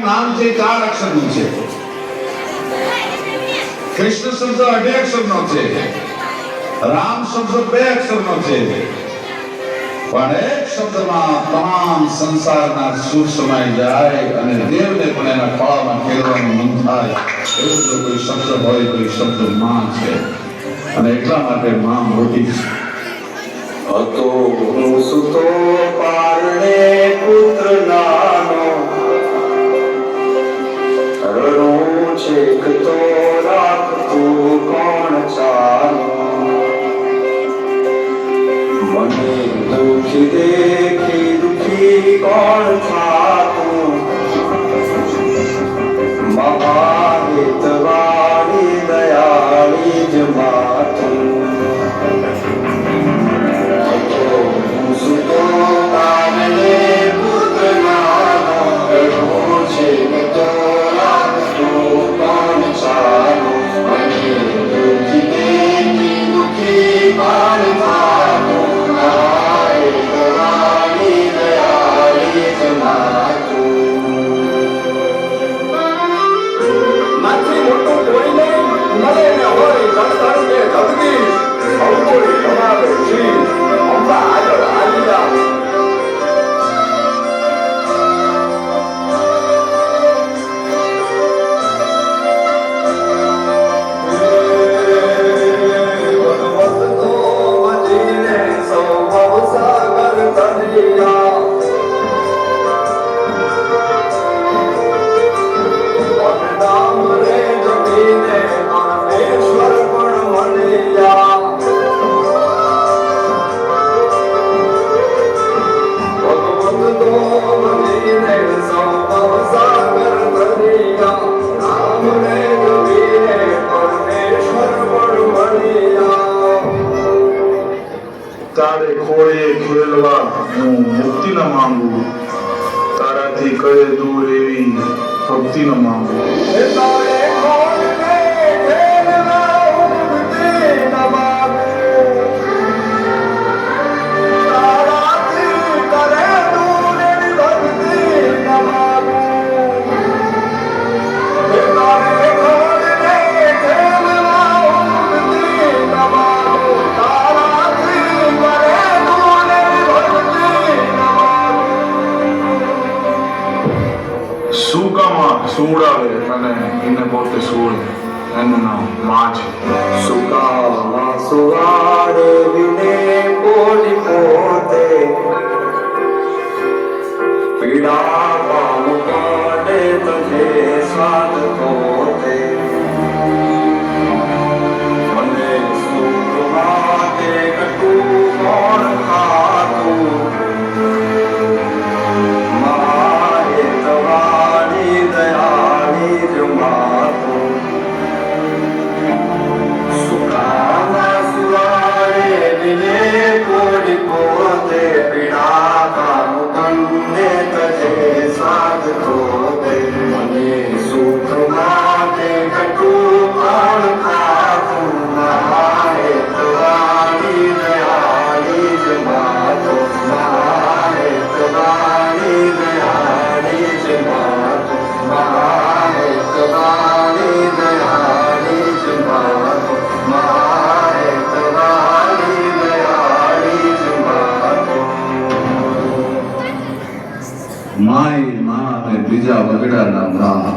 નામ છે 4 અક્ષરનું છે. કૃષ્ણ શબ્દ 2 અક્ષરનો છે. રામ શબ્દ 2 અક્ષરનો છે. પણ એક શબ્દમાં તમામ સંસારના સુર સમાઈ જાય અને દેવને પણ એના ખોળામાં ખેલવાનું મન થાય. એવું જો કોઈ શબ્દ હોય તો એ શબ્દ માં છે. અને એટલા માટે માં મોટી છે. હતો હું સુતો પારણે પુત્ર નાનો, રણું છેક તો રાખતું કોણ ચાલો. મને દુઃખી દેખી દુઃખી કોણ થાતું, મહાહિતવાળી દયાળી જ માતું. તારે ખોળે ખેલવા હું મુક્તિ ન માંગુ, તારાથી કહે દૂર એવી ભક્તિ ન માંગુ. સુવડાવે અને એને પોતે સુવડે, એનું નામ માં છે. સુકામાં સુવાડે વિને બોલી પોતે, પીડા પામ કાઢે તને સ્વાદ પોતે. મને સુખ માટે કટું કોણ ખાતું, દયાળી જ માતું. સુકામાં સુવાડે વિને બોલી પોતે, પીડા કામ કંને તજે સ્વાદ પોતે. મને સુખ માટે કટું કોણ ખાતું, મહાહેતવાળી દયાળી જ માતું. મહાહેતવાળી દયાળી જ માતું. મહાહેતવાળી દયાળી જ માતું. મહાહેતવાળી દયાળી જ માતું. માય માં અને બીજા વગડાના ભા